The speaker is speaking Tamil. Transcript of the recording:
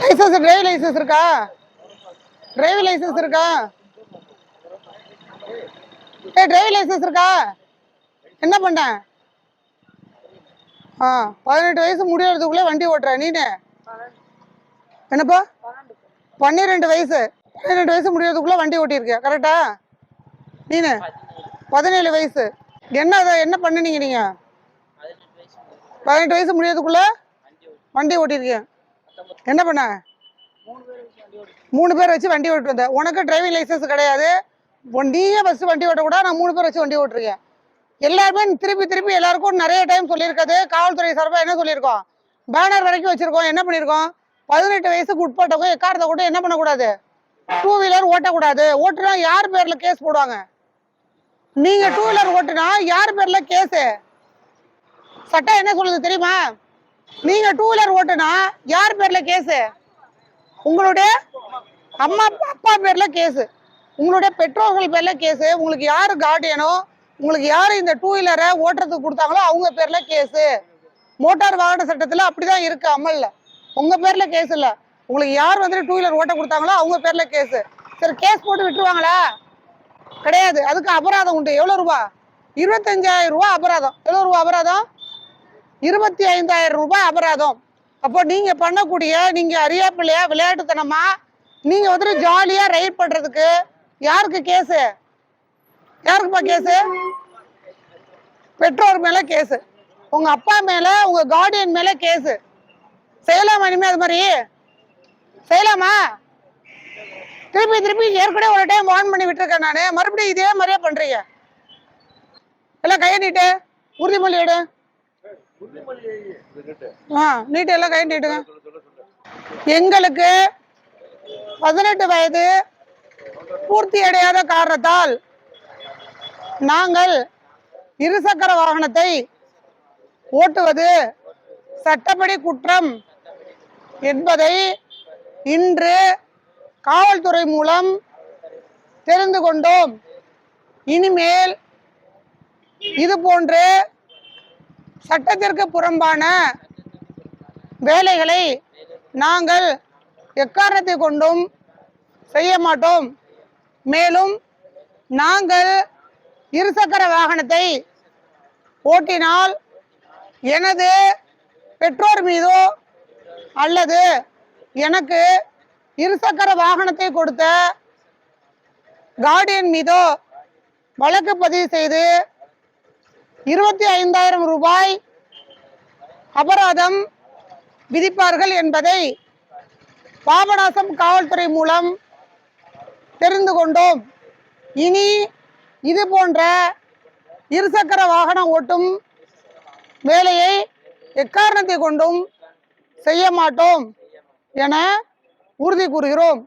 லைசன்ஸ் டிரைவிங் லைசன்ஸ் இருக்கா? டிரைவிங் லைசன்ஸ் இருக்கா? டிரைவிங் லைசன்ஸ் இருக்கா? என்ன பண்ண? 18 வயசு முடியறதுக்குள்ளே வண்டி ஓட்டுற நீனு? என்னப்பா? 12 வயசு. 12 வயசு முடியறதுக்குள்ள வண்டி ஓட்டியிருக்கியா? கரெக்டா? நீனு 17 வயசு. என்ன பண்ணுனீங்க நீங்க? 18 வயசு முடியறதுக்குள்ள வண்டி ஓட்டியிருக்கியா? என்ன பண்ண? 3 பேர் வச்சு வண்டி ஓட்டு வந்த. உனக்கு டிரைவிங் லைசன்ஸ் கிடையாது. நீயே ஃபர்ஸ்ட் வண்டி ஓட்டக்கூடாது. நான் 3 பேர் வச்சு வண்டி ஓட்டுருக்கேன். எல்லாருமே திருப்பி எல்லாருக்கும் நிறைய டைம் சொல்லியிருக்காது. காவல்துறை சார்பாக என்ன சொல்லியிருக்கோம்? பேனர் வரைக்கும் வச்சிருக்கோம். என்ன பண்ணியிருக்கோம்? 18 வயசுக்கு உட்பட்டவங்க எக்காரத்தை கூட என்ன பண்ணக்கூடாது? 2 வீலர் ஓட்டக்கூடாது. ஓட்டுனா யார் பேர்ல கேஸ் போடுவாங்க? நீங்க 2 வீலர் ஓட்டுனா யார் பேர்ல கேஸ்? சட்டம் என்ன சொல்லுது தெரியுமா? நீங்க 2 வீலர் ஓட்டுனா யார் பேர்ல கேஸ்? உங்களுடைய அம்மா அப்பா பேர்ல கேஸ், உங்களுடைய பெற்றோர்கள் பேர்ல கேஸ், உங்களுக்கு யாரு கார்டியனோ, உங்களுக்கு யாரு இந்த 2 வீலரை ஓட்டுறதுக்கு கொடுத்தாங்களோ அவங்க பேர்ல கேஸ். மோட்டார் வாகன சட்டத்துல அப்படிதான் இருக்கு அமல்ல. உங்க பேர்ல கேஸ் இல்ல, உங்களுக்கு யார் வந்து 2 வீலர் ஓட்ட கொடுத்தாங்களோ அவங்க பேர்ல கேஸ். சரி, கேஸ் போட்டு விட்டுருவாங்களா? கிடையாது. அதுக்கு அபராதம் உண்டு. எவ்வளவு ரூபாய்? 25,000 ரூபாய் அபராதம். எவ்வளவு ரூபாய் அபராதம்? 25,000 ரூபாய் அபராதம். அப்போ நீங்க பண்ணக்கூடிய, நீங்க அறியாப்பிள்ளையா விளையாட்டுத்தனமா நீங்க வந்து ஜாலியா ரைட் பண்றதுக்கு யாருக்கு கேஸ்? யாருக்குப்பா கேஸ்? பெற்றோர் மேல கேஸ், உங்க அப்பா மேல, உங்க கார்டியன் மேல கேஸ். செய்யலாமா இனிமே? அது மாதிரி செய்யலாமா? திருப்பி ஏற்கனவே ஒரு டைம் வார்ன் பண்ணி விட்டுருக்கேன் நானு. மறுபடியும் இதே மாதிரியே பண்றீங்க. எல்லாம் கையை நீட்டு, உறுதிமொழி எடு. நீட்டு, எல்லாம் கையை நீட்டுங்க. எங்களுக்கு 18 வயது பூர்த்தி அடையாத காரணத்தால் நாங்கள் இருசக்கர வாகனத்தை ஓட்டுவது சட்டப்படி குற்றம் என்பதை இன்று காவல்துறை மூலம் தெரிந்து கொண்டோம். இனிமேல் இது போன்று சட்டத்திற்கு புறம்பான வேலைகளை நாங்கள் எக்காரணத்தை கொண்டும் செய்ய மாட்டோம். மேலும் நாங்கள் இருசக்கர வாகனத்தை ஓட்டினால் எனது பெற்றோர் மீதோ அல்லது எனக்கு இருசக்கர வாகனத்தை கொடுத்த கார்டியன் மீதோ வழக்கு பதிவு செய்து 25,000 ரூபாய் அபராதம் விதிப்பார்கள் என்பதை பாபநாசம் காவல்துறை மூலம் தெரிந்து கொண்டோம். இனி இது போன்ற இருசக்கர வாகனம் ஓட்டும் வேலையை எக்காரணத்தை கொண்டும் செய்ய மாட்டோம் என உறுதி கூறுகிறோம்.